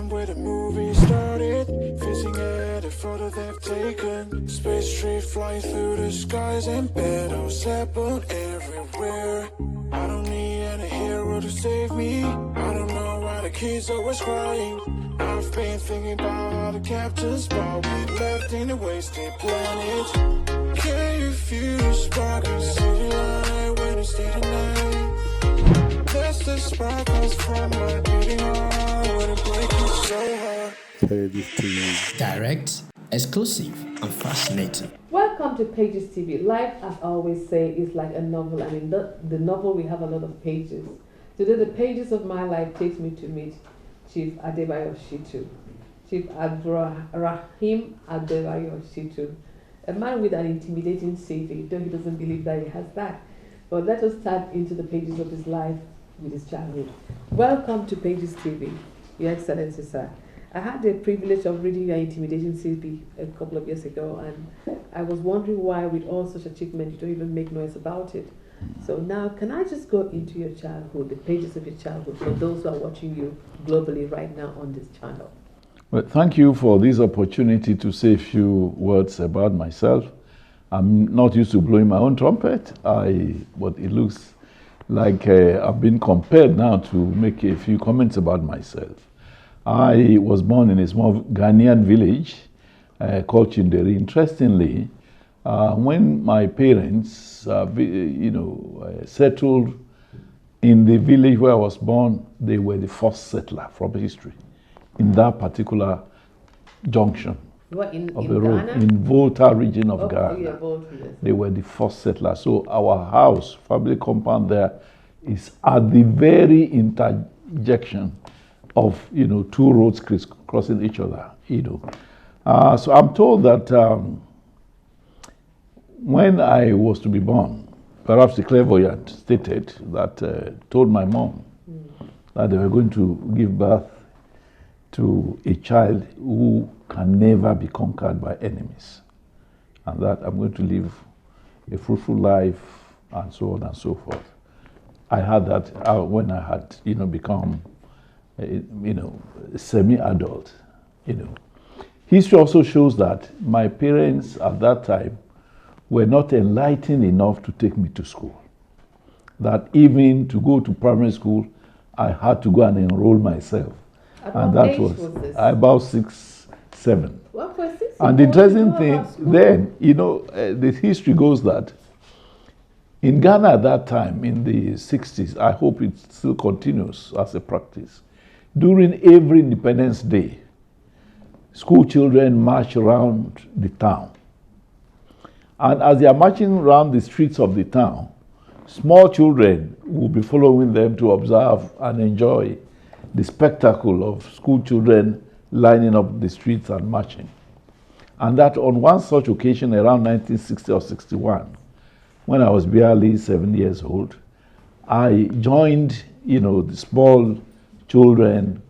from where the movie started. Facing at a photo they've taken. Space tree flying through the skies and battles happen everywhere. I don't need any hero to save me. I don't know why the kids always crying. I've been thinking about how the captain's ball we left in a wasted planet. Can you feel the spark in the city light when it's day to night? That's the sparkles from my beating heart when it breaks so hard. Direct, exclusive, and fascinating. Welcome to Pages TV. Life, as I always say, is like a novel, and in the novel we have a lot of pages. Today, the pages of my life takes me to meet Chief Asiwaju Shitu, Chief Abdul Raheem Shitu, a man with an intimidating CV, though he doesn't believe that he has that. But let us start into the pages of his life with his childhood. Welcome to Pages TV, Your Excellency, sir. I had the privilege of reading your intimidating CV a couple of years ago, and I was wondering why, with all such achievement, you don't even make noise about it. So now, can I just go into your childhood, the pages of your childhood, for those who are watching you globally right now on this channel? Well, thank you for this opportunity to say a few words about myself. I'm not used to blowing my own trumpet, but it looks like I've been compelled now to make a few comments about myself. I was born in a small Ghanaian village called Chinderi. Interestingly, when my parents, settled in the village where I was born, they were the first settler from history in that particular junction of the road, Ghana? in Volta region of Ghana. Yeah, Volta, yes. They were the first settler. So our house, family compound there, is at the very interjection of two roads crossing each other. So I'm told that when I was to be born, perhaps the clairvoyant stated that told my mom that they were going to give birth to a child who can never be conquered by enemies, and that I'm going to live a fruitful life, and so on and so forth. I had that when I had become semi-adult. History also shows that my parents at that time were not enlightened enough to take me to school. That even to go to primary school, I had to go and enroll myself. And that was this? About 6, 7. Well, for 6, and the interesting thing then, the history goes that in Ghana at that time, in the 60s, I hope it still continues as a practice, during every Independence Day, school children march around the town. And as they are marching around the streets of the town, small children will be following them to observe and enjoy the spectacle of school children lining up the streets and marching. And that on one such occasion around 1960 or 61, when I was barely 7 years old, I joined, the small children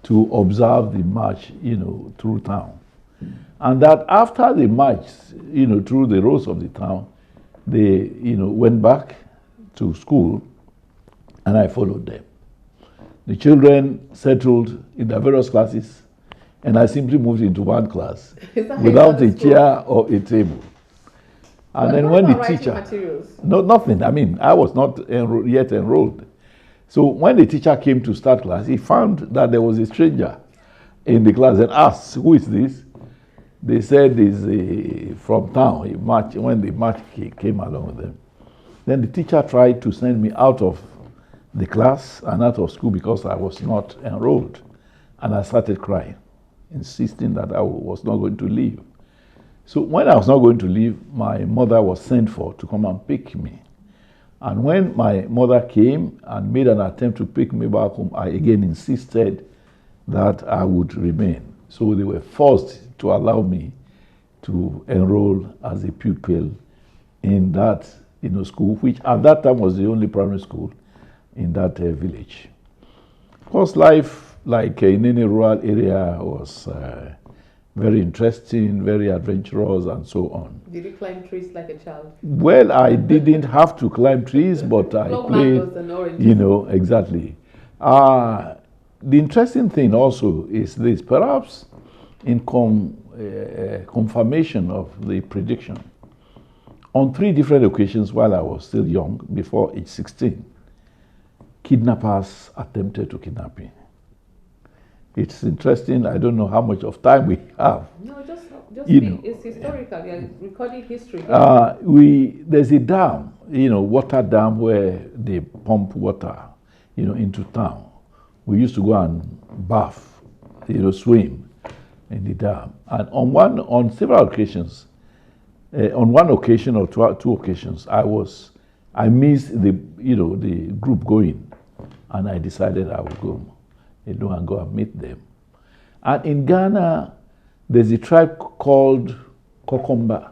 to observe the march, through town. And that after the march, through the roads of the town, they, went back to school, and I followed them. The children settled in their various classes, and I simply moved into one class without a chair or a table. And then when the teacher, nothing. I mean, I was not yet enrolled. So when the teacher came to start class, he found that there was a stranger in the class and asked, "Who is this?" They said, "He's from town." He marched, when the march came along with them. Then the teacher tried to send me out of the class and out of school because I was not enrolled. And I started crying, insisting that I was not going to leave. So when I was not going to leave, my mother was sent for to come and pick me. And when my mother came and made an attempt to pick me back home, I again insisted that I would remain. So they were forced to allow me to enroll as a pupil in that school, which at that time was the only primary school in that village. Of course, life, like in any rural area, was very interesting, very adventurous, and so on. Did you climb trees like a child? Well, I didn't have to climb trees, but I played, exactly. the interesting thing also is this, perhaps in confirmation of the prediction, on 3 different occasions while I was still young, before age 16, kidnappers attempted to kidnap me. It's interesting. I don't know how much of time we have. No, just You speak. know, It's historical. You're recording history. There's a dam, water dam where they pump water, into town. We used to go and bath, swim in the dam. And on several occasions, on one occasion or two occasions, I missed the group going, and I decided I would go, and go and meet them. And in Ghana, there's a tribe called Kokomba.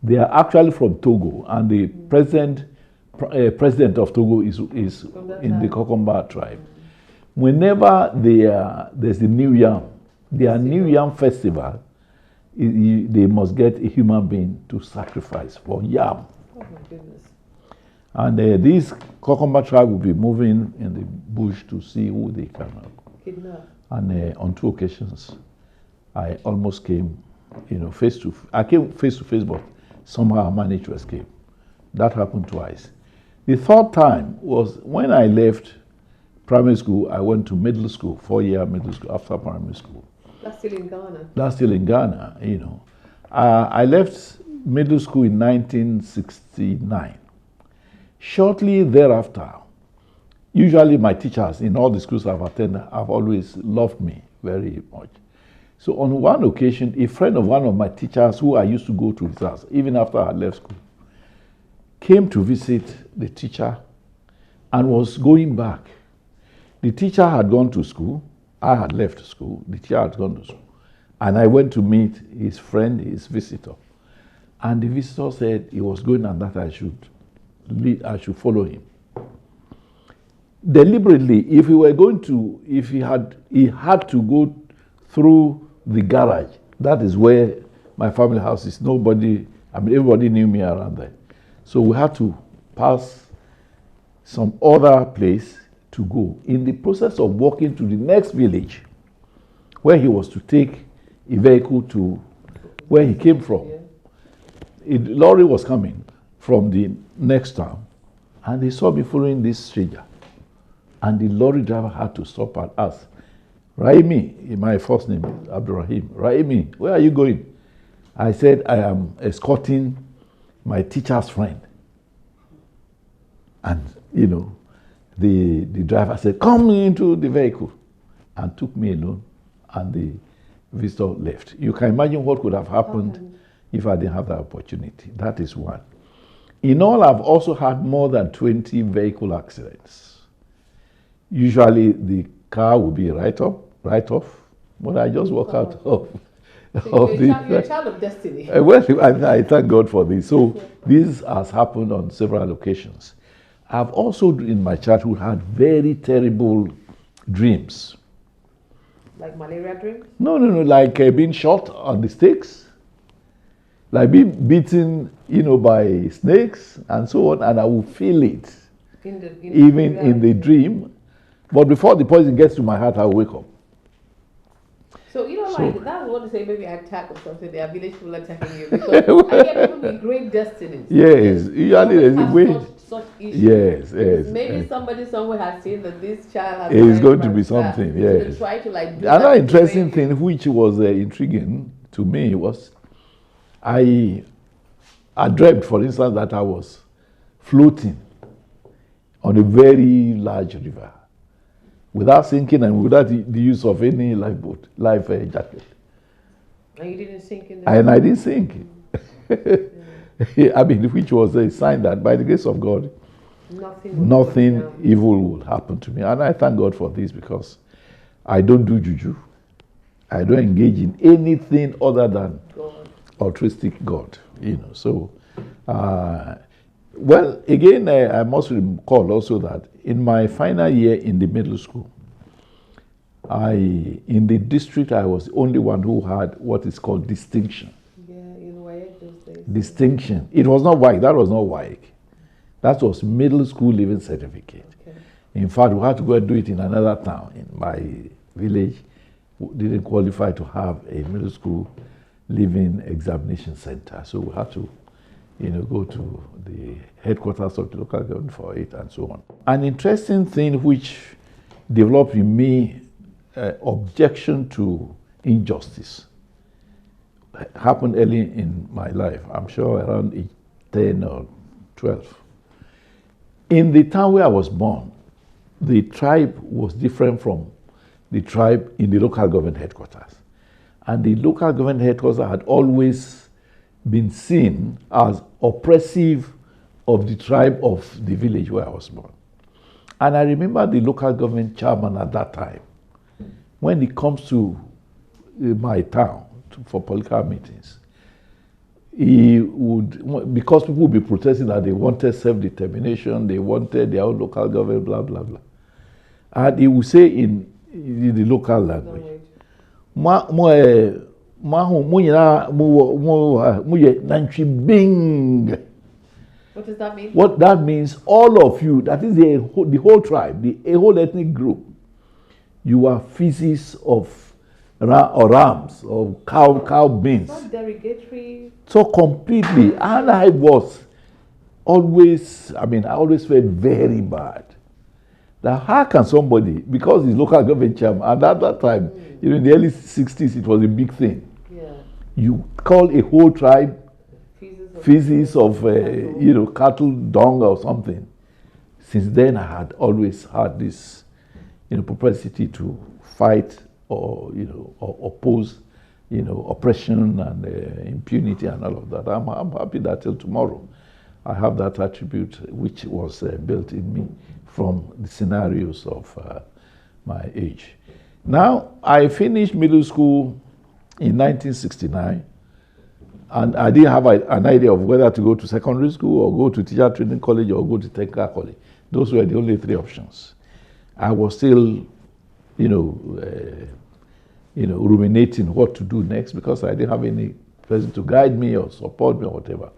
They are actually from Togo, and the president of Togo is in the Kokomba tribe. Whenever there's a New Yam, their New Yam festival, they must get a human being to sacrifice for yam. Oh my goodness. And this Kokomba tribe will be moving in the bush to see who they can Kidnap. And on 2 occasions, I almost came, face to face. I came face to face, but somehow I managed to escape. That happened twice. The 3rd time was when I left primary school. I went to middle school, 4-year middle school after primary school. That's still in Ghana. That's still in Ghana, I left middle school in 1969. Shortly thereafter, usually my teachers in all the schools I've attended have always loved me very much. So on one occasion, a friend of one of my teachers who I used to go to his house, even after I left school, came to visit the teacher and was going back. The teacher had gone to school. I had left school. The teacher had gone to school. And I went to meet his friend, his visitor. And the visitor said he was going and that I should follow him. Deliberately, if he had to go through the garage. That is where my family house is. Everybody knew me around there. So we had to pass some other place to go. In the process of walking to the next village, where he was to take a vehicle to where he came from, a lorry was coming from the next town, and they saw me following this stranger. And the lorry driver had to stop and ask, Raimi, my first name is Abdul Raheem. Raimi, where are you going? I said, I am escorting my teacher's friend. And, the driver said, come into the vehicle, and took me alone, and the visitor left. You can imagine what could have happened if I didn't have that opportunity. That is one. In all, I've also had more than 20 vehicle accidents. Usually the car will be right off, but I just walk out of You're a child of destiny. Well, I thank God for this. So this has happened on several occasions. I've also, in my childhood, had very terrible dreams. Like malaria dreams? No, like being shot on the stakes, like being beaten, by snakes and so on, and I will feel it, even in the dream. But before the poison gets to my heart, I'll wake up. So, that's what to say, maybe attack or something, there are village people attacking you. Because I get people with great destinies. Yes, usually there's a way. Such issues. Yes. Maybe somebody somewhere has seen that this child has. It's going to be something, yes. So try to do another interesting thing which was intriguing to me was I dreamt, for instance, that I was floating on a very large river without sinking and without the use of any life jacket. And you didn't sink in And I didn't sink. Which was a sign that by the grace of God, nothing evil will happen to me. And I thank God for this because I don't do juju. I don't engage in anything other than altruistic God. So, well, again, I must recall also that in my final year in the middle school, in the district, I was the only one who had what is called distinction. Yeah, those days. Distinction. It was not WAEC. That was not WAEC. That was middle school living certificate. Okay. In fact, we had to go and do it in another town. In my village, we didn't qualify to have a middle school living examination center. So we had to, go to the headquarters of the local government for it and so on. An interesting thing which developed in me objection to injustice happened early in my life. I'm sure around age 10 or 12. In the town where I was born, the tribe was different from the tribe in the local government headquarters. And the local government headquarters had always been seen as oppressive of the tribe of the village where I was born. And I remember the local government chairman at that time, when it comes to my town for political meetings, he would, because people would be protesting that they wanted self-determination, they wanted their own local government, blah, blah, blah. And he would say in the local language, what does that mean? What that means, all of you, that is the whole tribe, a whole ethnic group, you are feces of rams or cow beans. It's not derogatory. So completely, and I always felt very bad. That how can somebody, because he's local government chairman, and at that time, in the early 60s, it was a big thing. Yeah. You call a whole tribe feces of cattle dung or something. Since then, I had always had this propensity to fight or oppose oppression and impunity and all of that. I'm happy that till tomorrow I have that attribute which was built in me from the scenarios of my age. Now, I finished middle school in 1969, and I didn't have an idea of whether to go to secondary school or go to teacher training college or go to technical college. Those were the only three options. I was still, ruminating what to do next because I didn't have any person to guide me or support me or whatever.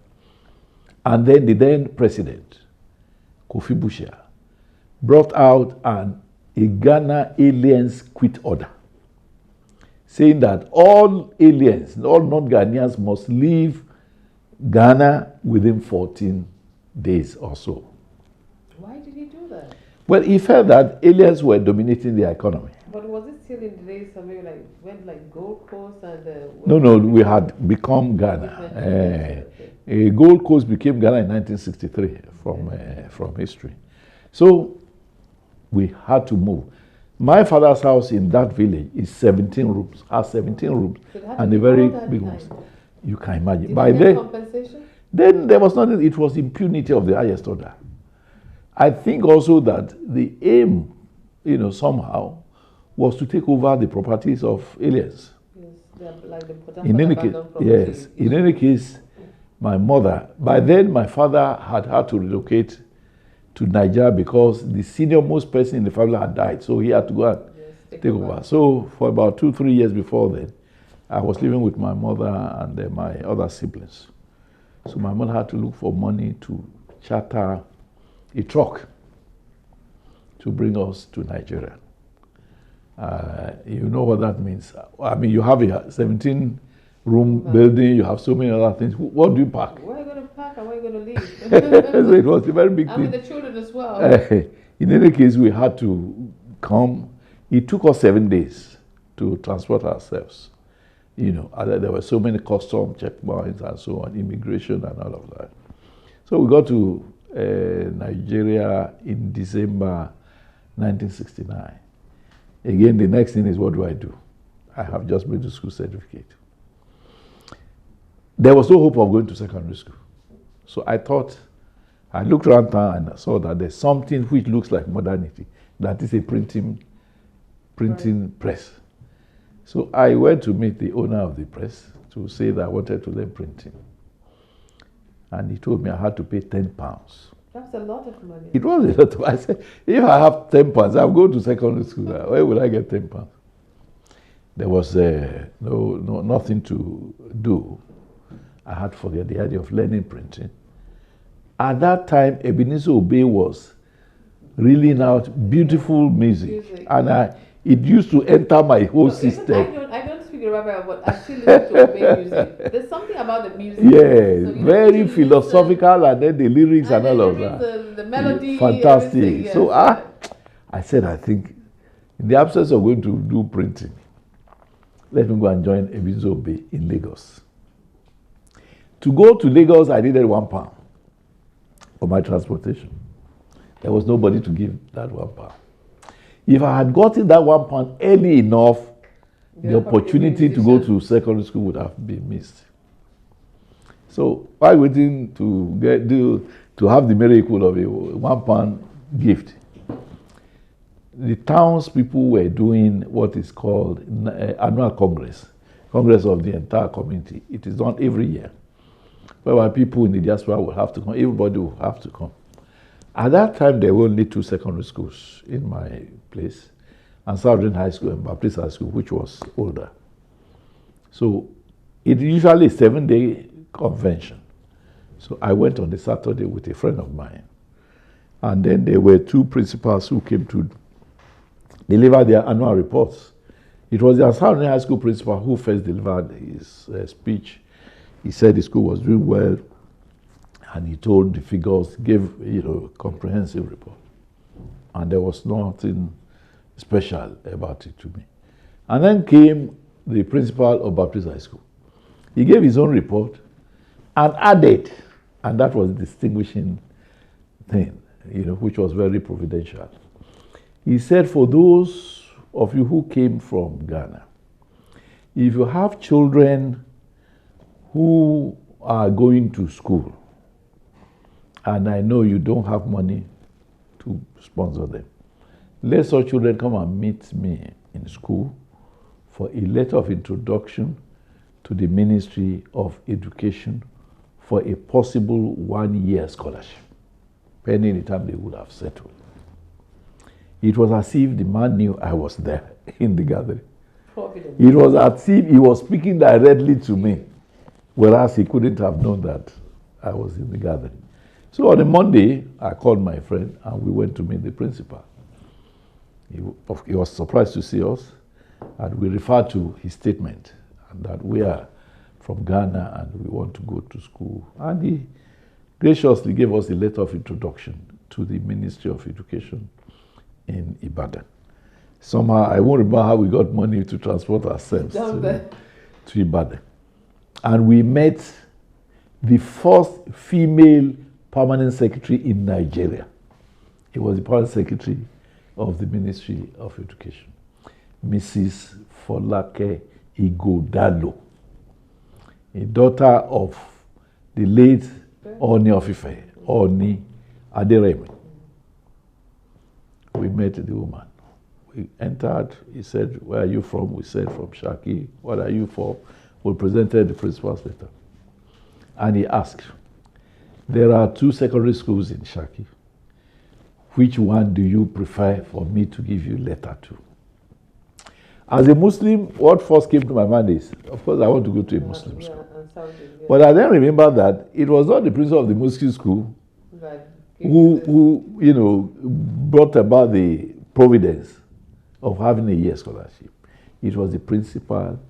And then the then president, Kofi Bushia, brought out a Ghana aliens quit order, saying that all aliens, all non-Ghanaians must leave Ghana within 14 days or so. Why did he do that? Well, he felt that aliens were dominating the economy. But was it still in the days of maybe went Gold Coast and No, we had become Ghana. Gold Coast became Ghana in 1963 from history. So we had to move. My father's house in that village is 17 rooms, has 17 rooms, and a very big ones. You can imagine. By then, compensation? Then there was nothing, it was impunity of the highest order. I think also that the aim, somehow, was to take over the properties of aliens. Yes, like the in any case, my mother, by then my father had to relocate to Nigeria because the senior most person in the family had died, so he had to go and take over. So for about 2-3 years before then, I was living with my mother and my other siblings. So my mother had to look for money to charter a truck to bring us to Nigeria. You know what that means. I mean, you have a 17-room building, you have so many other things. What do you pack? Where are you going to pack and where are you going to leave? So it was a very big thing. I mean, the children as well. In any case, we had to come. It took us 7 days to transport ourselves. There were so many custom checkpoints and so on, immigration and all of that. So we got to Nigeria in December 1969. Again, the next thing is, what do? I have just made the school certificate. There was no hope of going to secondary school. So I looked around town and I saw that there's something which looks like modernity. That is a printing press. So I went to meet the owner of the press to say that I wanted to learn printing. And he told me I had to pay £10. That's a lot of money. It was a lot of money. I said, if I have £10, I'll go to secondary school. Where will I get £10? There was nothing to do. I had to forget the idea of learning printing. At that time, Ebenezer Obey was reeling out beautiful music. And it used to enter my whole system. I don't speak Yoruba, but I still listen to Obey music. There's something about the music. Yes, so very philosophical, and then the lyrics and all of that. The melody, fantastic. Yes, so I said, I think, in the absence of going to do printing, let me go and join Ebizobe in Lagos. To go to Lagos, I needed £1 for my transportation. There was nobody to give that £1. If I had gotten that £1 early enough, the opportunity to go to secondary school would have been missed. So while waiting to have the miracle of a £1 gift, the townspeople were doing what is called annual congress of the entire community. It is done every year, whereby people in the diaspora will have to come. Everybody will have to come. At that time, there were only 2 secondary schools in my place, and Southern High School and Baptist High School, which was older. So it usually a 7-day convention. So I went on the Saturday with a friend of mine. And then there were 2 principals who came to deliver their annual reports. It was the Southern High School principal who first delivered his speech. He said the school was doing well, and he told the figures, gave a comprehensive report. And there was nothing special about it to me. And then came the principal of Baptist High School. He gave his own report and added, and that was the distinguishing thing, which was very providential. He said, for those of you who came from Ghana, if you have children who are going to school, and I know you don't have money to sponsor them, let such children come and meet me in school for a letter of introduction to the Ministry of Education for a possible 1-year scholarship, pending the time they would have settled. It was as if the man knew I was there in the gathering. It was as if he was speaking directly to me, whereas he couldn't have known that I was in the gathering. So on a Monday, I called my friend and we went to meet the principal. He was surprised to see us, and we referred to his statement and that we are from Ghana and we want to go to school. And he graciously gave us a letter of introduction to the Ministry of Education in Ibadan. Somehow, I won't remember how we got money to transport ourselves to Ibadan. And we met the first female permanent secretary in Nigeria. He was the permanent secretary of the Ministry of Education, Mrs. Folake Igodalo, a daughter of the late Oni of Ife, Oni Aderemi. We met the woman. We entered. He said, where are you from? We said, from Shaki. What are you for? We presented the principal's letter. And he asked, there are 2 secondary schools in Shaki. Which one do you prefer for me to give you letter to? As a Muslim, what first came to my mind is, of course, I want to go to a Muslim school. But I then remember that it was not the principal of the Muslim school who brought about the providence of having a year scholarship. It was the principal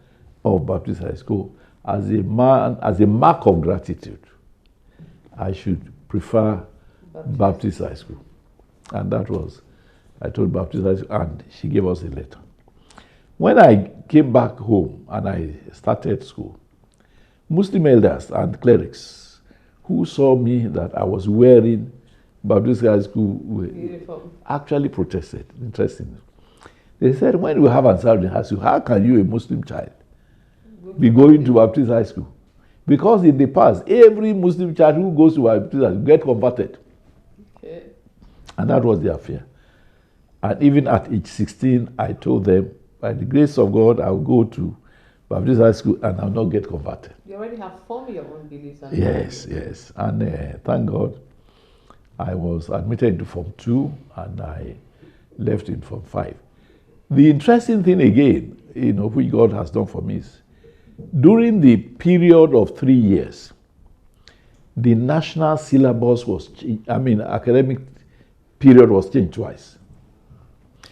of Baptist High School. As a mark of gratitude, I should prefer Baptist High School. And that was, I told Baptist High School, and she gave us a letter. When I came back home and I started school, Muslim elders and clerics who saw me that I was wearing Baptist High School actually protested, interestingly. They said, when we have Ansar High School, how can you, a Muslim child, be going to Baptist High School? Because in the past, every Muslim child who goes to Baptist High School gets converted. Okay. And that was their fear. And even at age 16, I told them, by the grace of God, I'll go to Baptist High School and I'll not get converted. You already have formed your own beliefs. Yes. And thank God, I was admitted into Form 2 and I left in Form 5. The interesting thing again, which God has done for me is, during the period of 3 years, the national syllabus was, academic period was changed twice.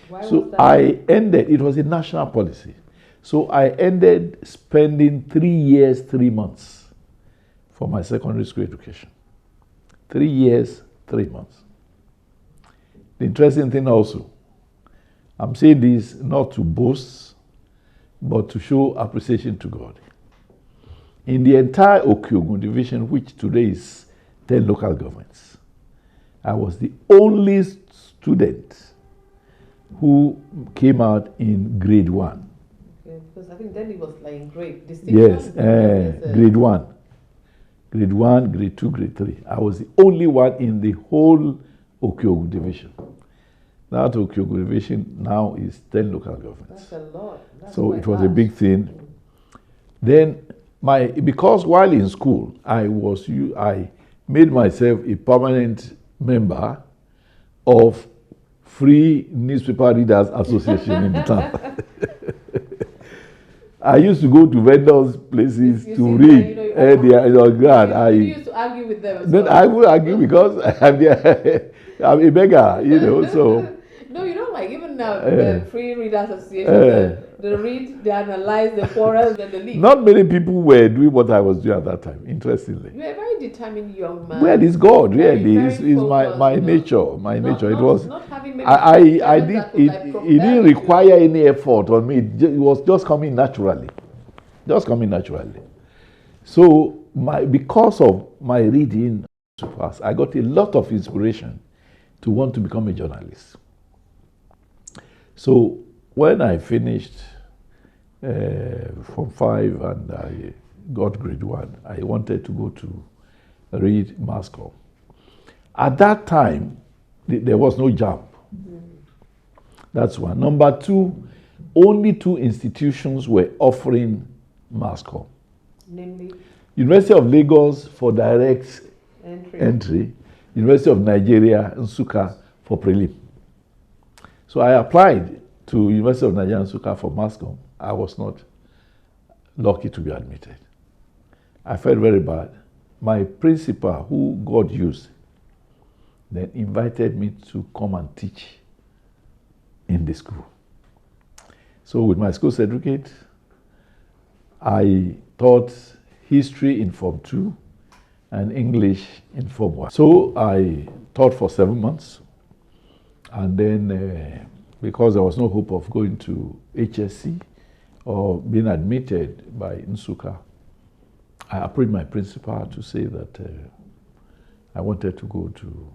Why So was that? I ended, it was a national policy. So I ended spending 3 years, 3 months for my secondary school education. 3 years, 3 months. The interesting thing also, I'm saying this not to boast, but to show appreciation to God. In the entire Okyogun division, which today is 10 local governments, I was the only student who came out in grade 1. Okay, because I think then it was like in grade distinction. Yes, grade 1. Grade 1, grade 2, grade 3. I was the only one in the whole Okyogun division. That Okyogun division now is 10 local governments. That's a lot. That's So quite it was a large. big thing. Then because while in school, I made myself a permanent member of Free Newspaper Readers Association in the town. I used to go to vendors' places You to see read. that, They are glad. You used to argue with them as Then well. I would argue because I'm a beggar, so. No, you know, like even now, the Free Readers Association, they read, they analyze, they quarrel, then they leave. Not many people were doing what I was doing at that time, interestingly. You're a very determined young man. Well, it's God, Very, really. very It's focused, my you know. nature. My nature. It was. Not having maybe I parents did. that could, like, It propel didn't you. require any effort on me. It was just coming naturally. Just coming naturally. So because of my reading so fast, I got a lot of inspiration to want to become a journalist. So when I finished Form 5 and I got grade 1, I wanted to go to read mass comm. At that time, there was no JAMB. That's one. Number 2, only 2 institutions were offering mass comm. Namely, University of Lagos for direct entry. University of Nigeria, Nsukka for prelim. So I applied to University of Nigeria, Nsukka for mass comm. I was not lucky to be admitted. I felt very bad. My principal, who God used, then invited me to come and teach in the school. So with my school certificate, I taught history in Form 2 and English in Form 1. So I taught for 7 months. And then because there was no hope of going to HSC or being admitted by Nsukka, I approached my principal to say that I wanted to go to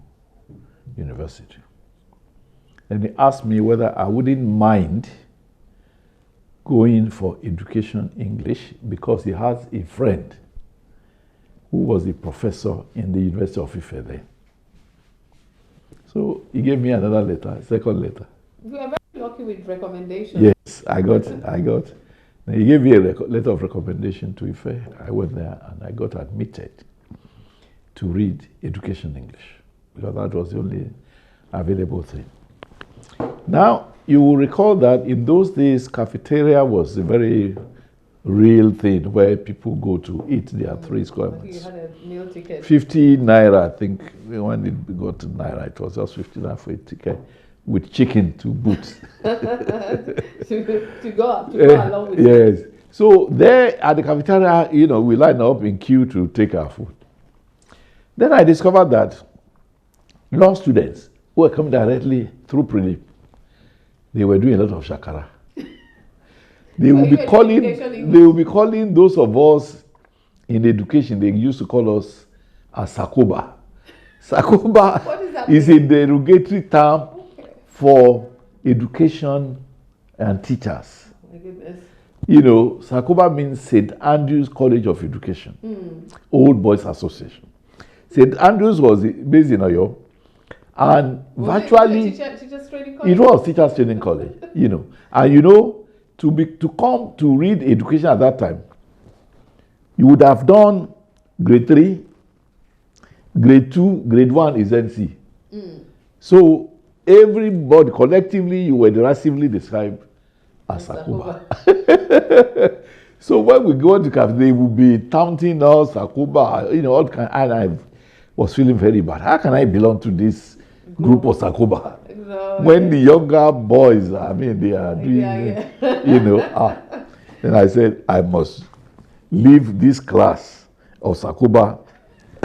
university. And he asked me whether I wouldn't mind going for education English because he has a friend who was a professor in the University of Ife then. So he gave me another letter, second letter. You are very lucky with recommendations. Yes, I got. Then he gave me a letter of recommendation to Ife. I went there and I got admitted to read education English because that was the only available thing. Now, you will recall that in those days, cafeteria was a very real thing where people go to eat their 3 square I think you meters. had a meal ticket. 50 naira, I think. When it got to naira, it was just 50 naira for a ticket with chicken to boot. to go along with Yes. So there at the cafeteria, we line up in queue to take our food. Then I discovered that law students who were coming directly through prelim, they were doing a lot of shakara. They will be calling those of us in education, they used to call us as Sakoba. Sakoba What does that is mean? a derogatory term for education and teachers. My goodness. Sakoba means St. Andrew's College of Education, Old Boys Association. St. Andrew's was based in Oyo, and virtually teachers training college? it was teachers training college. And to come to read education at that time, you would have done grade 3, grade 2, grade 1 is NC. So everybody collectively, you were derisively described as Sakoba. So when we go to cafe, they will be taunting us, Sakoba, all kind. And I was feeling very bad. How can I belong to this group of Sakoba. No, When the younger boys, I mean, they are doing, you know, then I said, I must leave this class of Sakoba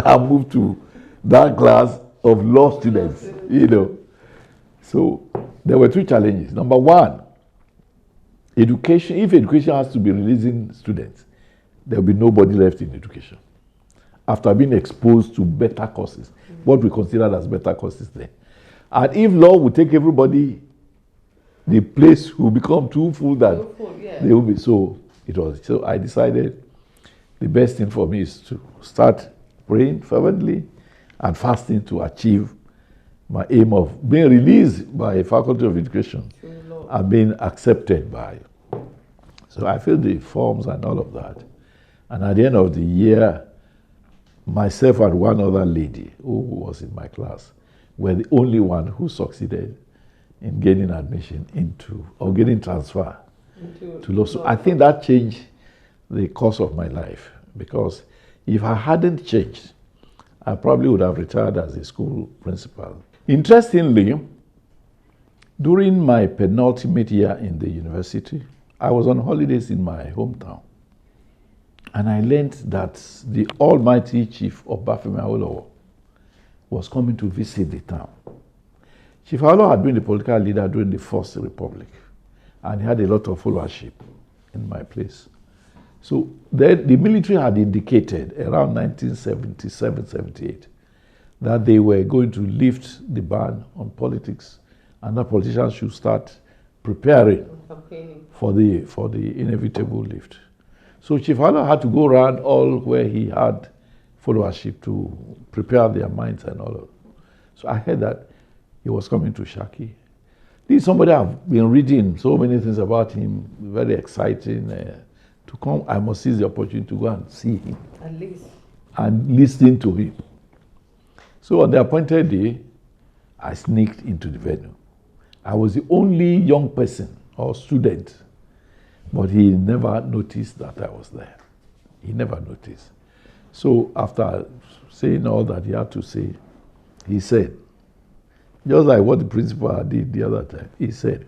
and move to that class of law students, you know. So there were two challenges. Number one, education. If education has to be releasing students, there will be nobody left in education. After being exposed to better courses, what we considered as better courses there. And if law would take everybody, the place will become too full that they will be. So it was. So I decided the best thing for me is to start praying fervently and fasting to achieve my aim of being released by a faculty of education and being accepted by. So I filled the forms and all of that. And at the end of the year, myself and one other lady who was in my class were the only one who succeeded in gaining admission into, or getting transfer to law school. I think that changed the course of my life, because if I hadn't changed, I probably would have retired as a school principal. Interestingly, during my penultimate year in the university, I was on holidays in my hometown. And I learned that the almighty Chief of Bafemi Awolowo was coming to visit the town. Chief Awolowo had been the political leader during the First Republic, and he had a lot of followership in my place. So then the military had indicated around 1977-78 that they were going to lift the ban on politics, and that politicians should start preparing for the inevitable lift. So Chief Awolowo had to go around all where he had followership to prepare their minds and all of it. So I heard that he was coming to Shaki. This is somebody I've been reading so many things about him, very exciting. To come, I must seize the opportunity to go and see him. At least. And listen to him. So on the appointed day, I sneaked into the venue. I was the only young person or student, but he never noticed that I was there. He never noticed. So after saying all that he had to say, he said, just like what the principal did the other time, he said,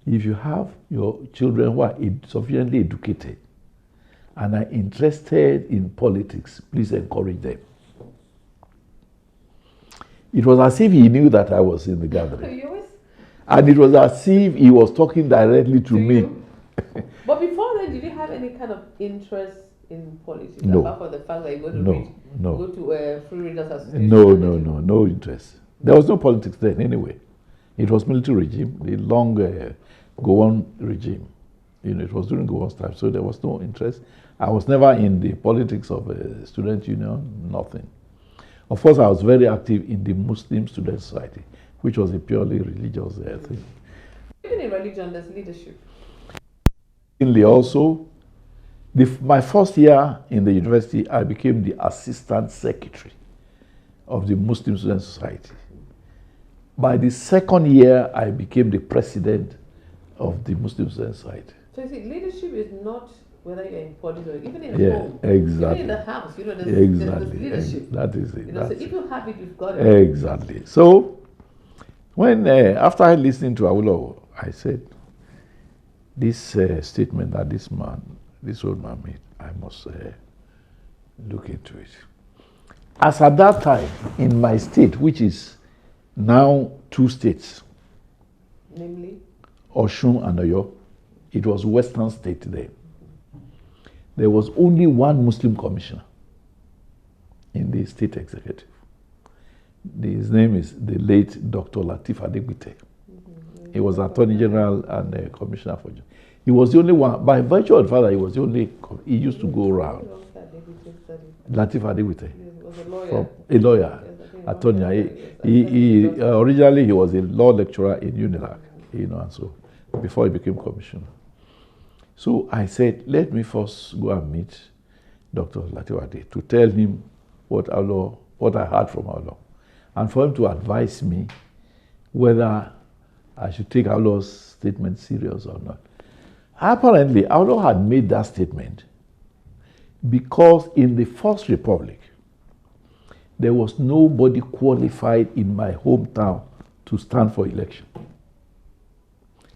if you have your children who are sufficiently educated and are interested in politics, please encourage them. It was as if he knew that I was in the gathering. And it was as if he was talking directly to me. But before then, did you have any kind of interest in politics? No. Apart from the fact that you go to No. go to Free Readers Association? No interest. There was no politics then anyway. It was military regime, the long Gowon regime. You know, it was during Gowon's time, so there was no interest. I was never in the politics of a student union, nothing. Of course, I was very active in the Muslim Student Society, which was a purely religious thing. Even in religion, there's leadership. Also, my first year in the university, I became the assistant secretary of the Muslim Student Society. By the second year, I became the president of the Muslim Student Society. So you see, leadership is not whether you're in politics or even in the home. Exactly. Even in the house, you know, there's leadership. That is it. You know, so if you have it, you've got it. Exactly. So when after I listened to Awolowo, I said, this statement that this old man made, I must look into it. As at that time, in my state, which is now 2 states, namely Osun and Oyo, it was Western State then. There was only one Muslim commissioner in the state executive. His name is the late Dr. Lateef Adegbite. He was Attorney General and Commissioner for Justice. He was the only one, by virtue of the fact that he was the only, he used to go around. Lateef Adegbite. was a lawyer. A lawyer, attorney. He originally he was a law lecturer in Unilag, you know, and so before he became commissioner. So I said, let me first go and meet Dr. Lateef Adegbite to tell him what I heard from Allah, and for him to advise me whether I should take Allah's statement serious or not. Apparently, Allah had made that statement because in the First Republic, there was nobody qualified in my hometown to stand for election.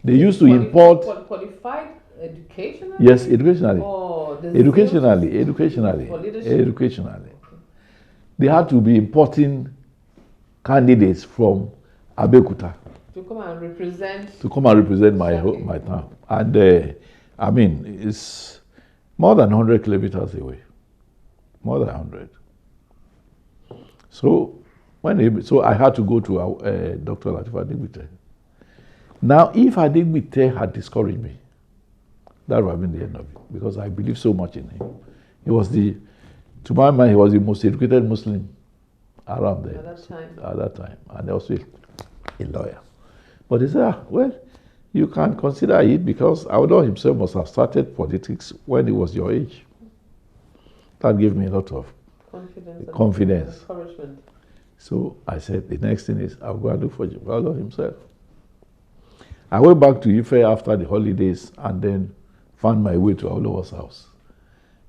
They used to import qualified educationally. Yes, educationally. Or the Educationally. for leadership? Educationally. They had to be importing candidates from Abeokuta to come and represent my town. And I mean, it's more than 100 kilometers away. More than 100. So I had to go to Dr. Lateef Adegbite. Now, if Adegbite had discouraged me, that would have been the end of it, because I believe so much in him. He was to my mind, he was the most educated Muslim around there at that time, and also a lawyer. But he said, well, you can't consider it because Awolowo himself must have started politics when he was your age. That gave me a lot of confidence. Encouragement. So I said, the next thing is, I'll go and look for Awolowo himself. I went back to Ife after the holidays and then found my way to Awolowo's house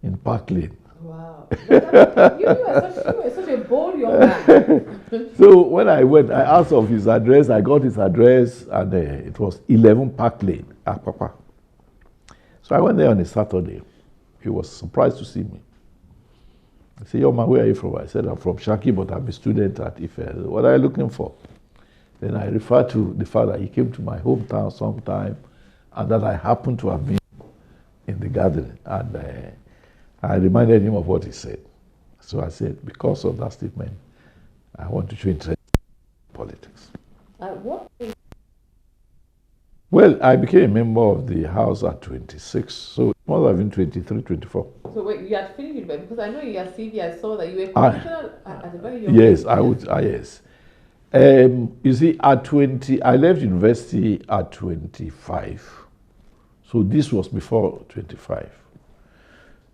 in Park Lane. Wow. You were such a bold young man. So when I went, I asked of his address, I got his address, and it was 11 Park Lane, Apapa. So I went there on a Saturday. He was surprised to see me. He said, "Yo, man, where are you from?" I said, "I'm from Shaki, but I'm a student at Ife." I said, "What are you looking for?" Then I referred to the fact that he came to my hometown sometime, and that I happened to have been in the gathering. And I reminded him of what he said. So I said, because of that statement, I want to show interest in politics. What age? Well, I became a member of the House at 26, so it must have been 23, 24. So wait, you had finished it, because I know in your CV I saw that you were commissioner at a very young yes, age. I would. Yes. You see, at 20, I left university at 25. So this was before 25.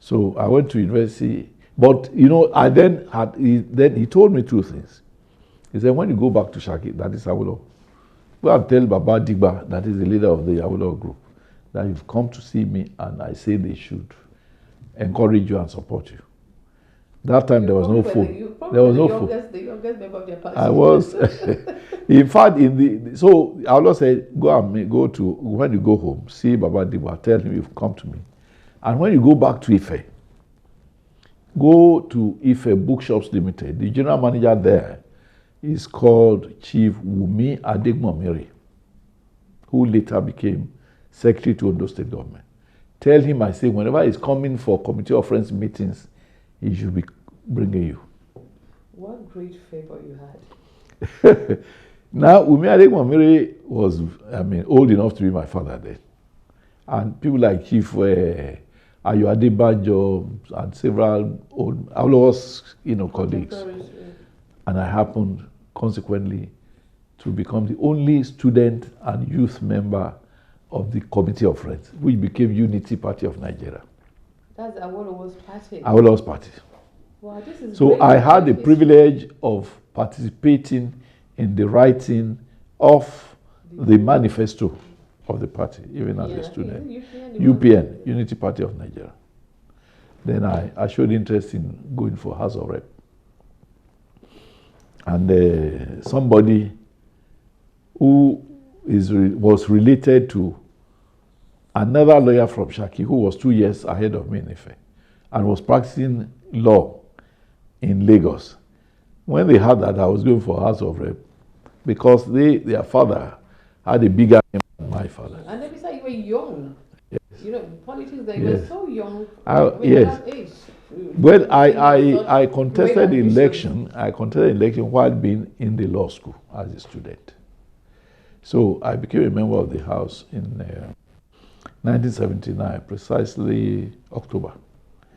So I went to university, but he told me two things. He said, when you go back to Shaki, that is Awolowo, go and tell Baba Digba, that is the leader of the Awolowo group, that you've come to see me and I say they should encourage you and support you. That time there was no phone. There was no phone. The youngest member of your party. I was, in fact, so Awolowo said, when you go home, see Baba Digba, tell him you've come to me. And when you go back to Ife, go to Ife Bookshops Limited. The general manager there is called Chief Wumi Adegmomiri, who later became Secretary to Ondo State Government. Tell him, I say, whenever he's coming for Committee of Friends meetings, he should be bringing you. What great favor you had. Now, Wumi Adegmomiri was, old enough to be my father then. And people like Chief Ayo Adebanjo and several old Awolowo's, colleagues. And I happened, consequently, to become the only student and youth member of the Committee of Friends, which became Unity Party of Nigeria. That's Awolowo's party. Awolowo's party. Wow, this is so I had the privilege of participating in the writing of the manifesto of the party, even as a student. UPN, Unity Party of Nigeria. Then I showed interest in going for House of Rep. And somebody who was related to another lawyer from Shaki who was 2 years ahead of me in Ife and was practicing law in Lagos. When they heard that I was going for House of Rep, because their father had a bigger name than my father. And then besides, you were young. Yes. Politics, they were so young. Yes. Age. Well, I contested the election. I contested the election while being in the law school as a student. So I became a member of the House in 1979, precisely October.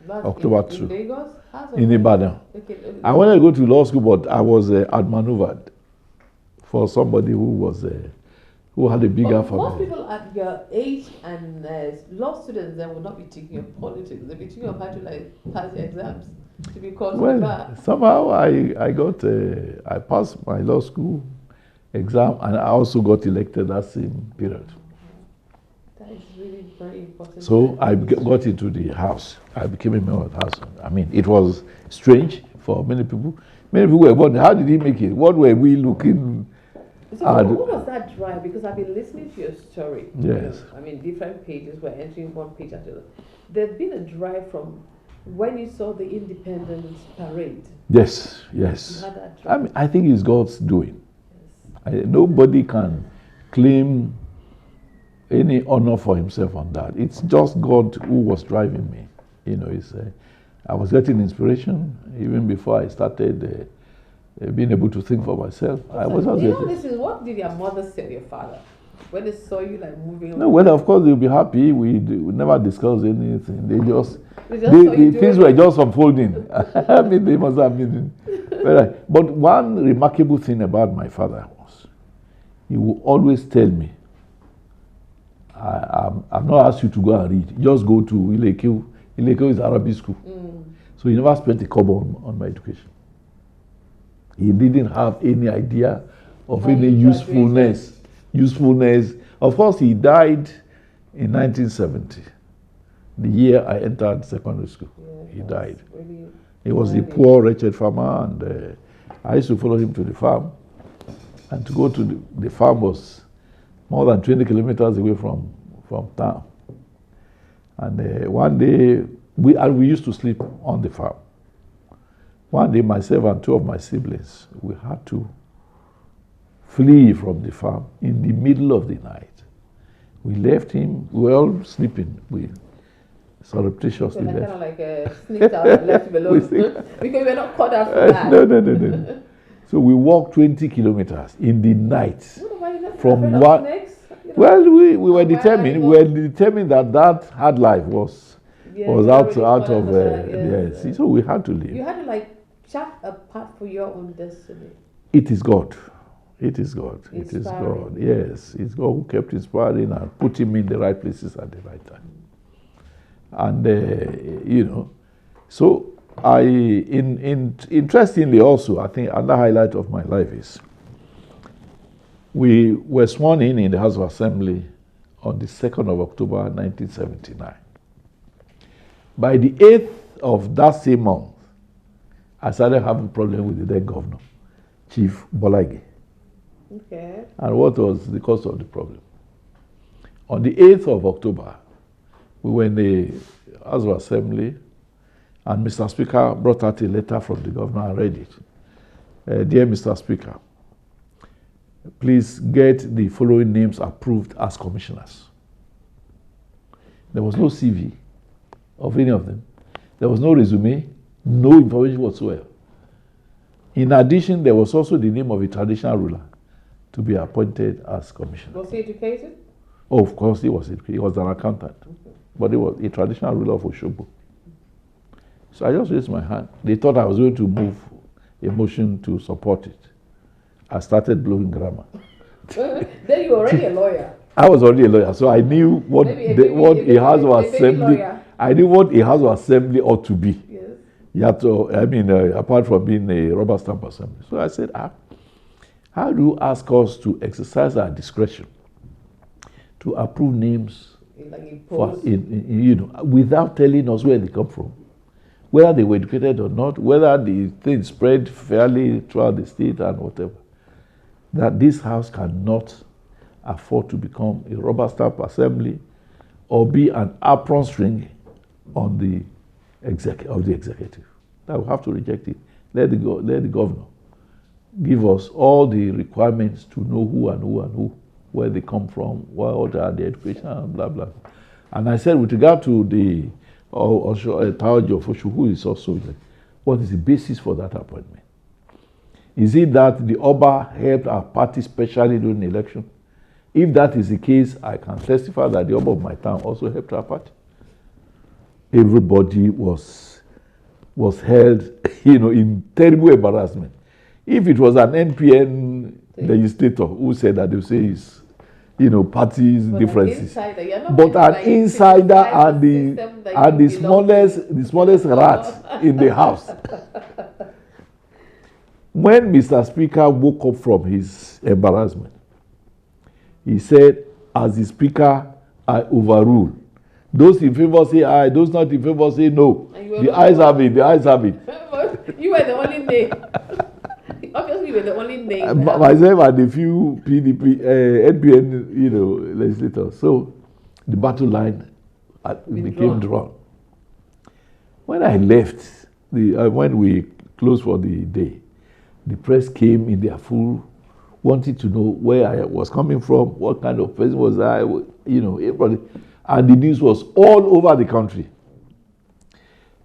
October 2. In Lagos? In Ibadan. Okay. I wanted to go to law school, but I was outmaneuvered for somebody who had a bigger family. Most people at your age and law students then will not be thinking of politics. They'll be thinking of how to pass the exams to be called to the bar. Somehow I passed my law school exam and I also got elected that same period. That is really very important. So I got into the House. I became a member of the House. It was strange for many people. Many people were wondering, how did he make it? What were we looking So at? what was that drive? Because I've been listening to your story. Yes. I mean, different pages were entering one page after the other. There's been a drive from when you saw the Independence Parade. Yes, You yes. had that drive. I mean, I think it's God's doing. Yes. Nobody can claim any honor for himself on that. It's just God who was driving me. You know, I was getting inspiration even before I started being able to think for myself. I was just What did your mother say to your father when they saw you like moving? No, well, of course they'll be happy. We never discuss anything. They just the things were just unfolding. I mean, they must have been. But one remarkable thing about my father was, he would always tell me, I've not asked you to go and read. Just go to Ilekeu. Ilekeu is Arabic school. So he never spent a kobo on my education. He didn't have any idea of any usefulness. Of course, he died in 1970, the year I entered secondary school. He died. Really, He was a poor, wretched farmer, and I used to follow him to the farm. And to go to the farm was more than 20 kilometers away from town. And one day, we used to sleep on the farm. One day, myself and two of my siblings, we had to flee from the farm in the middle of the night. We left him, we were all sleeping. We surreptitiously left. kind of like sneaked out and left him alone. Because we're not caught out for that. No. So we walked 20 kilometers in the night. From what? Well, we were determined. We were determined that hard life was out of yes. So we had to leave. You had to like chart a path for your own destiny. It is God. It is God. It is Inspiring. God. Yes, it's God who kept inspiring and put him in the right places at the right time. And so interestingly also, I think another highlight of my life is we were sworn in the House of Assembly on the 2nd of October 1979. By the 8th of that same month, I started having a problem with the then governor, Chief Bola Ahmed. Okay. And what was the cause of the problem? On the 8th of October, we were in the House of Assembly, and Mr. Speaker brought out a letter from the governor and read it. Dear Mr. Speaker, please get the following names approved as commissioners. There was no CV of any of them. There was no resume, no information whatsoever. In addition, there was also the name of a traditional ruler to be appointed as commissioner. Was he educated? Oh, of course, he was an accountant. But he was a traditional ruler of Oshobo. So I just raised my hand. They thought I was going to move a motion to support it. I started blowing grammar. Then you were already a lawyer. I was already a lawyer, so I knew what a House of Assembly. I knew what a House of Assembly ought to be. Yes. You have to, apart from being a rubber stamp assembly. So I said, how do you ask us to exercise our discretion to approve names without telling us where they come from, whether they were educated or not, whether the thing spread fairly throughout the state and whatever? That this house cannot afford to become a rubber stamp assembly or be an apron string on the executive. That we have to reject it. Let the governor give us all the requirements to know who, where they come from, what are the education, and blah, blah. And I said, with regard to the Tawo of Oshu, who is also, what is the basis for that appointment? Is it that the Oba helped our party specially during the election? If that is the case, I can testify that the Oba of my town also helped our party. Everybody was held, in terrible embarrassment. If it was an NPN legislator who said that, they would say it's, parties differences. But an insider and the smallest rat in the house. When Mr. Speaker woke up from his embarrassment, he said, as the Speaker, I overrule. Those in favor say aye, those not in favor say no. The ayes have it, the ayes have it. You were the only name. were the only name. Myself and a few PDP, NPN, legislators. So the battle line became drawn. When I left, when we closed for the day, the press came in their full, wanted to know where I was coming from, what kind of person was I, everybody. And the news was all over the country.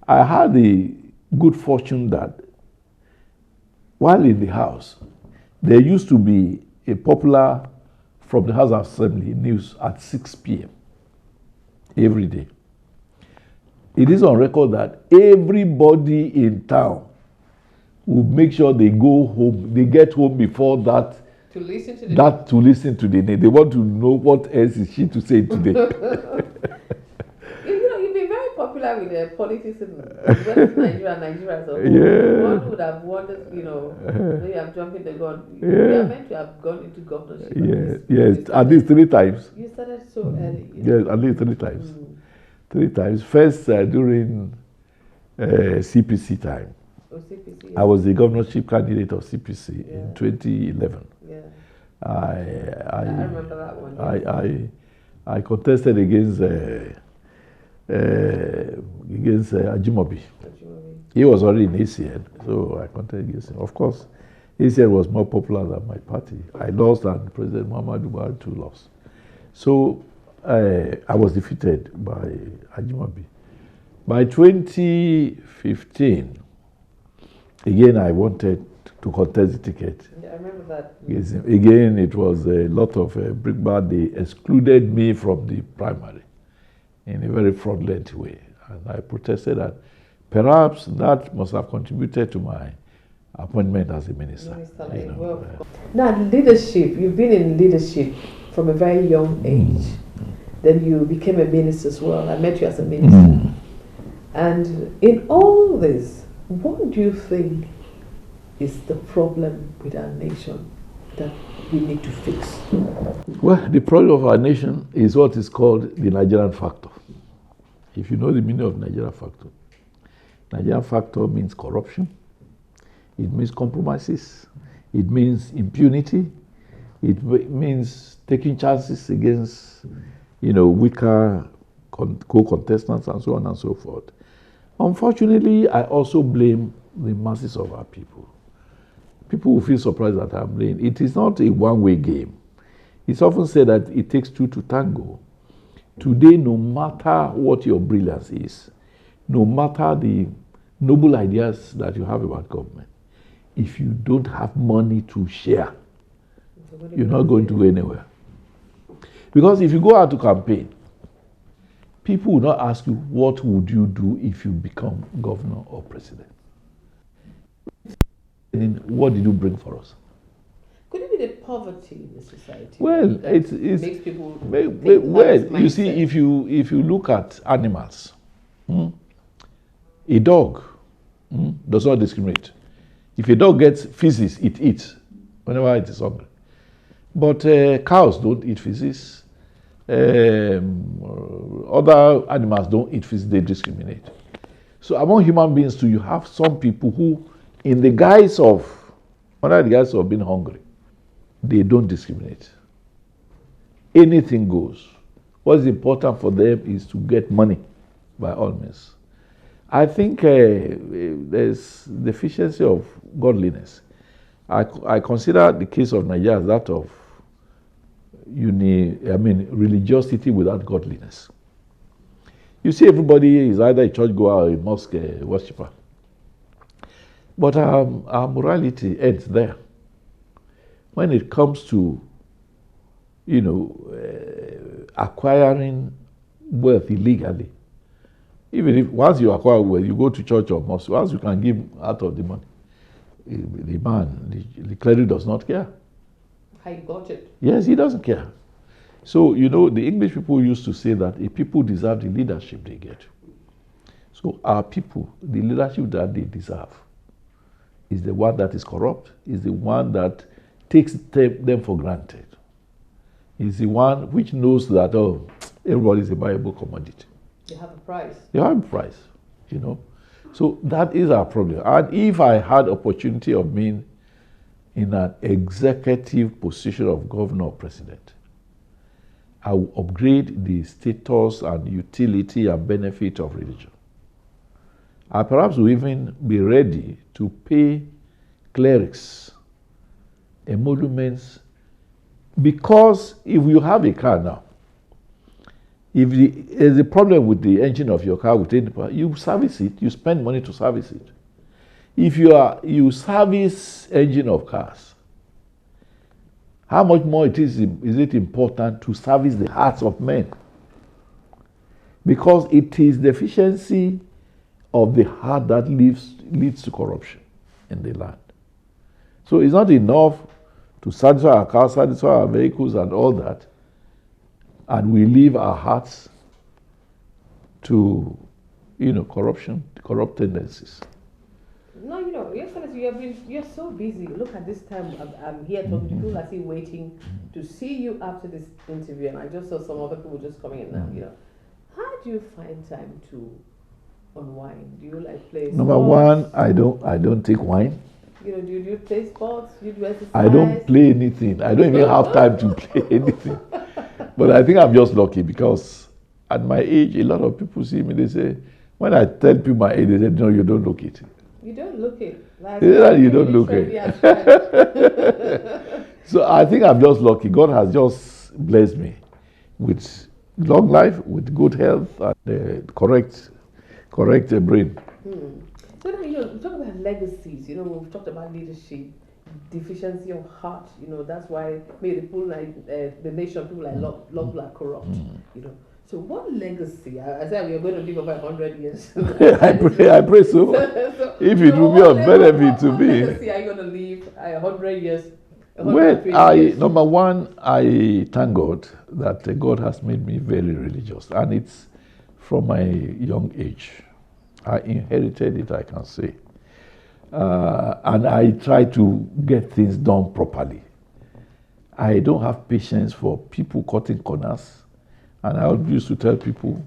I had the good fortune that while in the House, there used to be a popular from the House of Assembly news at 6 p.m. every day. It is on record that everybody in town will make sure they go home, they get home before that to listen to the news. They want to know what else is she to say today. You've been very popular with the politics in West Nigeria. So one would have wanted, maybe I'm jumping the gun. You are meant to have gone into governorship. Yes, at least 3 times. You started so early. Yes, at least 3 times. 3 times. First, during CPC time. CPC, I was the governorship candidate of CPC in 2011. Yeah. I remember that one. I contested against Ajimobi. He was already in ACN, so I contested against him. Of course, ACN was more popular than my party. I lost and President Muhammadu Buhari too lost. So I was defeated by Ajimobi. By 2015, again I wanted to contest the ticket. Yeah, I remember that. Yes, again, it was a lot of brickbat. They excluded me from the primary in a very fraudulent way. And I protested that perhaps that must have contributed to my appointment as a minister. Now, leadership, you've been in leadership from a very young age. Then you became a minister as well. I met you as a minister. And in all this, what do you think is the problem with our nation that we need to fix? Well, the problem of our nation is what is called the Nigerian factor. If you know the meaning of Nigerian factor means corruption, it means compromises, it means impunity, it means taking chances against, weaker co-contestants and so on and so forth. Unfortunately, I also blame the masses of our people. People will feel surprised that I'm blaming. It is not a one-way game. It's often said that it takes 2 to tango. Today, no matter what your brilliance is, no matter the noble ideas that you have about government, if you don't have money to share, you're not going to go anywhere. Because if you go out to campaign, people will not ask you, what would you do if you become governor or president? What did you bring for us? Could it be the poverty in the society? Well, it makes people you see, if you look at animals, a dog does not discriminate. If a dog gets feces, it eats whenever it is hungry. But cows don't eat feces. Other animals don't eat feces, they discriminate. So among human beings too, you have some people who, under the guise of being hungry, they don't discriminate. Anything goes. What's important for them is to get money by all means. I think there's deficiency of godliness. I consider the case of Nigeria as that of religiosity without godliness. You see, everybody is either a churchgoer or a mosque worshipper. But our morality ends there. When it comes to, acquiring wealth illegally, even if once you acquire wealth, you go to church or mosque, once you can give out of the money, the cleric does not care. How you got it? Yes, he doesn't care. So, the English people used to say that a people deserve the leadership they get. So our people, the leadership that they deserve, is the one that is corrupt, is the one that takes them for granted. Is the one which knows that, everybody is a viable commodity. They have a price. They have a price, So that is our problem. And if I had opportunity of being in an executive position of governor or president, I will upgrade the status and utility and benefit of religion. I perhaps will even be ready to pay clerics emoluments, because if you have a car now, if there's a problem with the engine of your car, you service it, you spend money to service it. If you service engine of cars, how much more is it important to service the hearts of men? Because it is deficiency of the heart that leads to corruption in the land. So it's not enough to satisfy our cars, satisfy our vehicles and all that, and we leave our hearts to, corruption, corrupt tendencies. No, Your Excellency, you're so busy. Look at this time. I'm here talking to people. I see waiting to see you after this interview, and I just saw some other people just coming in now. How do you find time to unwind? Do you like play sports? Number one, I don't take wine. Do you play sports? Do you do exercise? I don't play anything. I don't even have time to play anything. But I think I'm just lucky, because at my age, a lot of people see me, they say, when I tell people my age, they say, no, you don't look it. You don't look it. Like, you don't look it. So I think I'm just lucky. God has just blessed me with long life, with good health, and correct brain. So now, you talk about legacies. We've talked about leadership, deficiency of heart. That's why maybe people like the nation, people like Lord are corrupt. So what legacy? I said we are going to live over 100 years. I pray so. If it will be of benefit to me. What legacy are you going to leave 100 years? Number one, I thank God that God has made me very religious, and it's from my young age. I inherited it, I can say. And I try to get things done properly. I don't have patience for people cutting corners. And I always used to tell people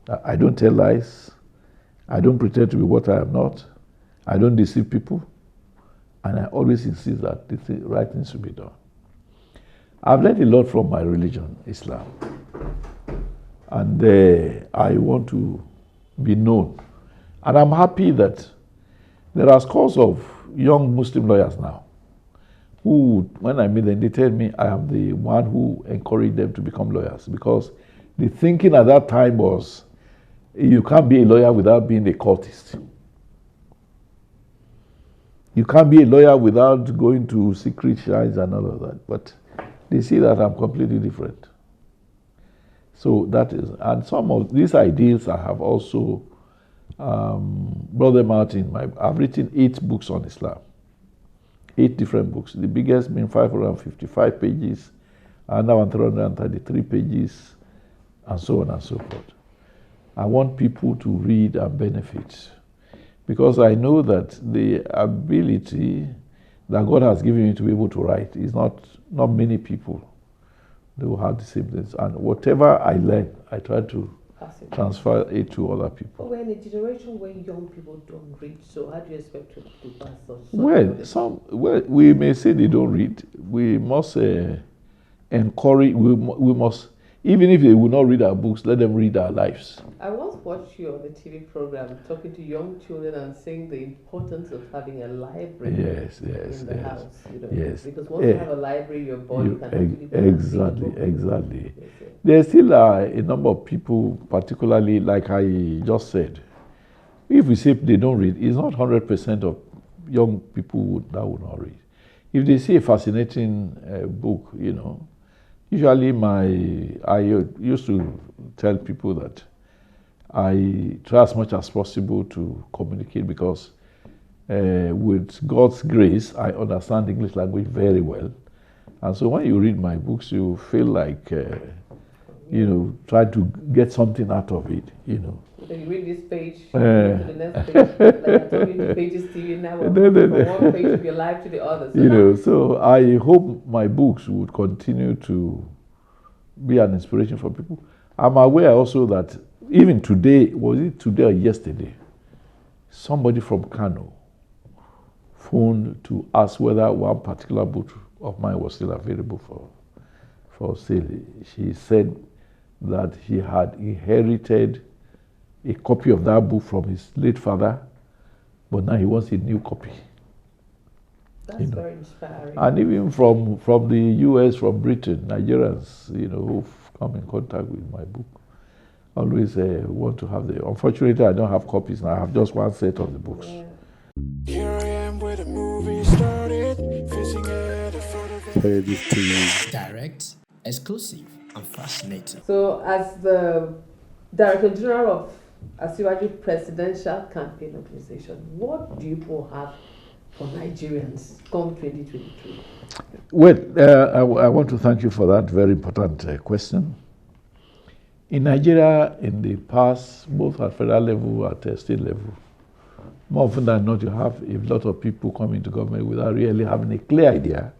that I don't tell lies. I don't pretend to be what I am not. I don't deceive people. And I always insist that the right things should be done. I've learned a lot from my religion, Islam. And I want to be known. And I'm happy that there are scores of young Muslim lawyers now who, when I meet them, they tell me I am the one who encouraged them to become lawyers, because the thinking at that time was you can't be a lawyer without being a cultist. You can't be a lawyer without going to secret shrines and all of that. But they see that I'm completely different. So that is, and some of these ideals I have also brought them out I've written 8 books on Islam. 8 different books. The biggest being 555 pages, and now 333 pages, and so on and so forth. I want people to read and benefit, because I know that the ability that God has given me to be able to write is not many people who have the same things. And whatever I learn, I try to transfer it to other people. But we're in a generation where young people don't read, so how do you expect to pass on? Well, we may say they don't read. We must encourage, we must, even if they will not read our books, let them read our lives. I once watched you on the TV program talking to young children and saying the importance of having a library in the house. Yes. Because once you have a library, your body can actually Exactly. There's still a number of people, particularly like I just said, if we say they don't read, it's not 100% of young people that would not read. If they see a fascinating book, usually I used to tell people that I try as much as possible to communicate, because with God's grace, I understand the English language very well. And so when you read my books, you feel like, try to get something out of it, So you read this page, to the next page, like I told you, the pages TV now, from one page of your life to the other. So I hope my books would continue to be an inspiration for people. I'm aware also that even today, was it today or yesterday, somebody from Kano phoned to ask whether one particular book of mine was still available for sale. She said that he had inherited a copy of that book from his late father, but now he wants a new copy. That's very inspiring. And even from the US, from Britain, Nigerians, who've come in contact with my book, always want to have the. Unfortunately, I don't have copies now. I have just one set of the books. Yeah. Here I am where the movie started, facing at a photo. Direct, exclusive, and fascinating. So, as the Director General of Asiwaju Presidential Campaign Organization, what do you people have for Nigerians come 2023? Well, I want to thank you for that very important question. In Nigeria, in the past, both at federal level and at state level, more often than not, you have a lot of people coming to government without really having a clear idea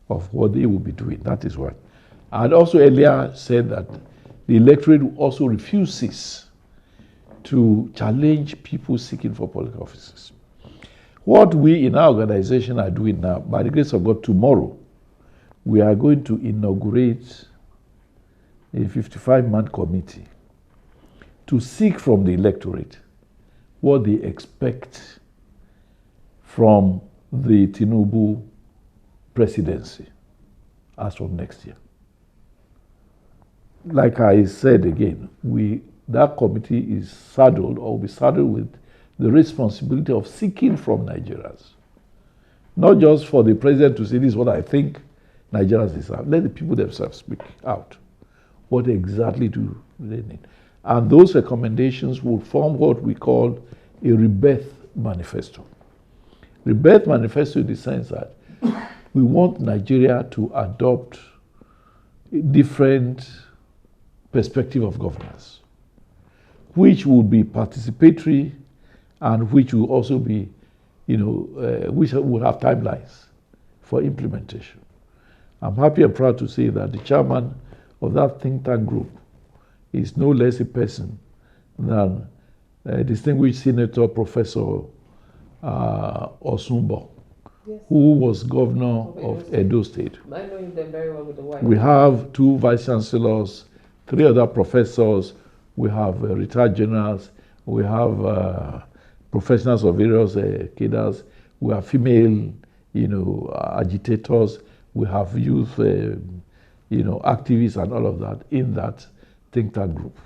of what they will be doing. That is one. I had also earlier said that the electorate also refuses to challenge people seeking for public offices. What we in our organization are doing now, by the grace of God, tomorrow, we are going to inaugurate a 55-man committee to seek from the electorate what they expect from the Tinubu presidency as from next year. Like I said again, that committee is saddled or will be saddled with the responsibility of seeking from Nigerians. Not just for the president to say, this is what I think Nigerians deserve. Let the people themselves speak out. What exactly do they need? And those recommendations will form what we call a rebirth manifesto. Rebirth manifesto in the sense that we want Nigeria to adopt a different perspective of governance, which will be participatory and which will also be, which will have timelines for implementation. I'm happy and proud to say that the chairman of that think tank group is no less a person than distinguished Senator Professor Osumbo, yes, who was governor of Edo State. I know him very well with the wife. We have 2 vice chancellors, 3 other professors, we have retired generals, we have professionals of various cadres, we have female, agitators, we have youth, activists and all of that in that think tank group.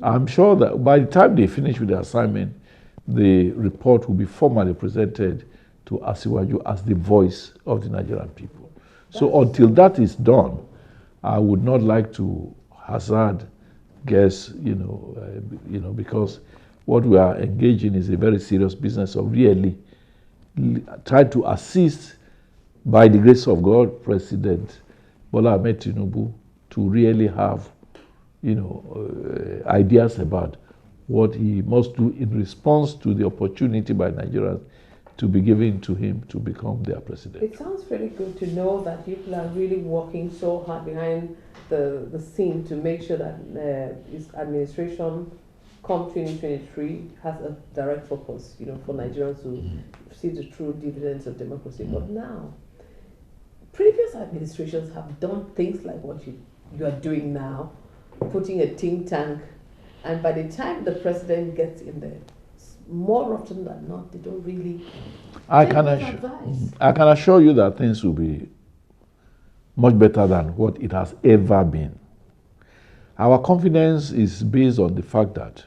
I'm sure that by the time they finish with the assignment, the report will be formally presented to Asiwaju as the voice of the Nigerian people. So until that is done, I would not like to hazard guess, because what we are engaged in is a very serious business of really trying to assist, by the grace of God, President Bola Ahmed Tinubu to really have, ideas about what he must do in response to the opportunity by Nigerians to be given to him to become their president. It sounds really good to know that people are really working so hard behind the scene to make sure that his administration, come 2023, has a direct focus, for Nigerians to see the true dividends of democracy. But now, previous administrations have done things like what you are doing now, putting a think tank, and by the time the president gets in there, more often than not, they don't really I can assure you that things will be much better than what it has ever been. Our confidence is based on the fact that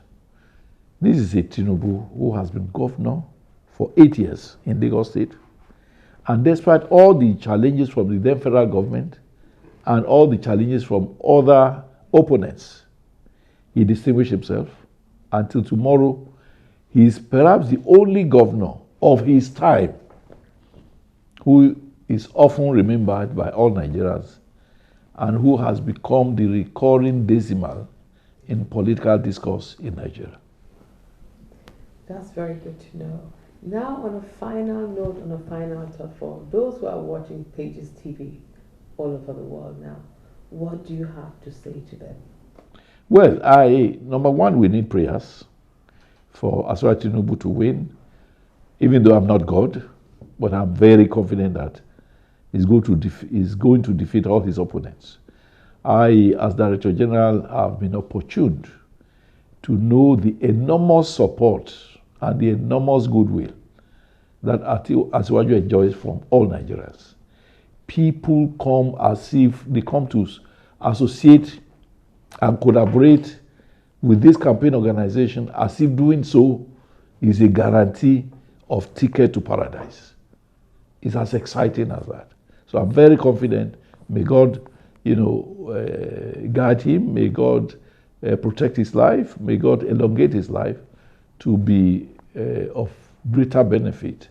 this is a Tinubu who has been governor for 8 years in Lagos State. And despite all the challenges from the then federal government and all the challenges from other opponents, he distinguished himself. Until tomorrow, he is perhaps the only governor of his time who is often remembered by all Nigerians and who has become the recurring decimal in political discourse in Nigeria. That's very good to know. Now, on a final note, on a final thought for those who are watching Pages TV all over the world now, what do you have to say to them? Well, number one, we need prayers for Asiwaju Tinubu to win. Even though I'm not God, but I'm very confident that he's going to defeat all his opponents. I, as Director General, have been opportuned to know the enormous support and the enormous goodwill that Asiwaju enjoys from all Nigerians. People come as if they come to associate and collaborate with this campaign organization as if doing so is a guarantee of ticket to paradise. It's as exciting as that. So I'm very confident. May God, guide him. May God protect his life. May God elongate his life to be of greater benefit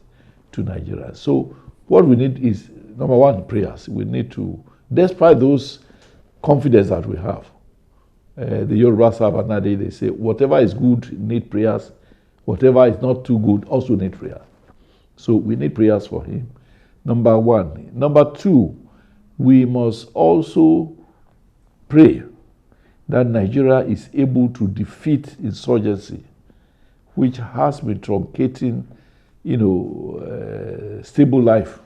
to Nigeria. So what we need is, number one, prayers. We need to, despite those confidence that we have, the Yoruba Sabanade, they say, whatever is good need prayers. Whatever is not too good also need prayers. So we need prayers for him. Number one. Number two, we must also pray that Nigeria is able to defeat insurgency, which has been truncating, stable life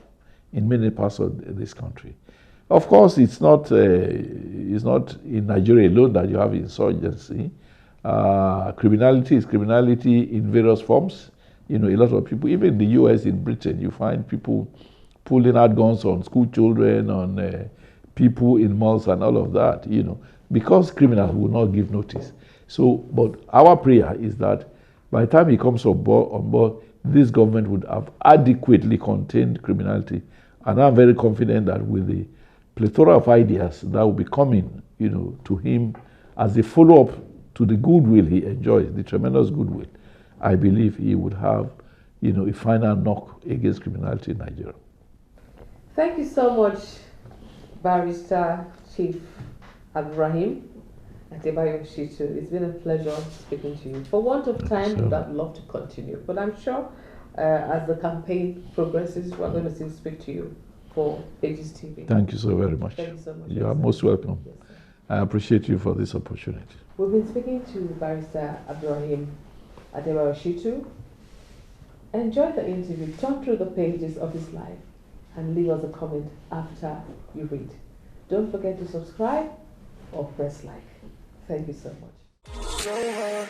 in many parts of this country. Of course, it's not in Nigeria alone that you have insurgency. Criminality is criminality in various forms. A lot of people, even in the US, in Britain, you find people pulling out guns on school children, on people in malls and all of that, because criminals will not give notice. So, but our prayer is that by the time he comes on board, this government would have adequately contained criminality. And I'm very confident that with the plethora of ideas that will be coming, to him as a follow-up to the goodwill he enjoys, the tremendous goodwill, I believe he would have, a final knock against criminality in Nigeria. Thank you so much, Barrister Chief Abdul Raheem Shitu. It's been a pleasure speaking to you. For want of time, we would have loved to continue, but I'm sure as the campaign progresses, we're going to still speak to you for Pages TV. Thank you so very much. Thank you so much. You are most welcome. Yes, I appreciate you for this opportunity. we've been speaking to Barrister Abdul Raheem Shitu. Enjoy the interview. Turn through the pages of his life and leave us a comment after you read. Don't forget to subscribe or press like. Thank you so much.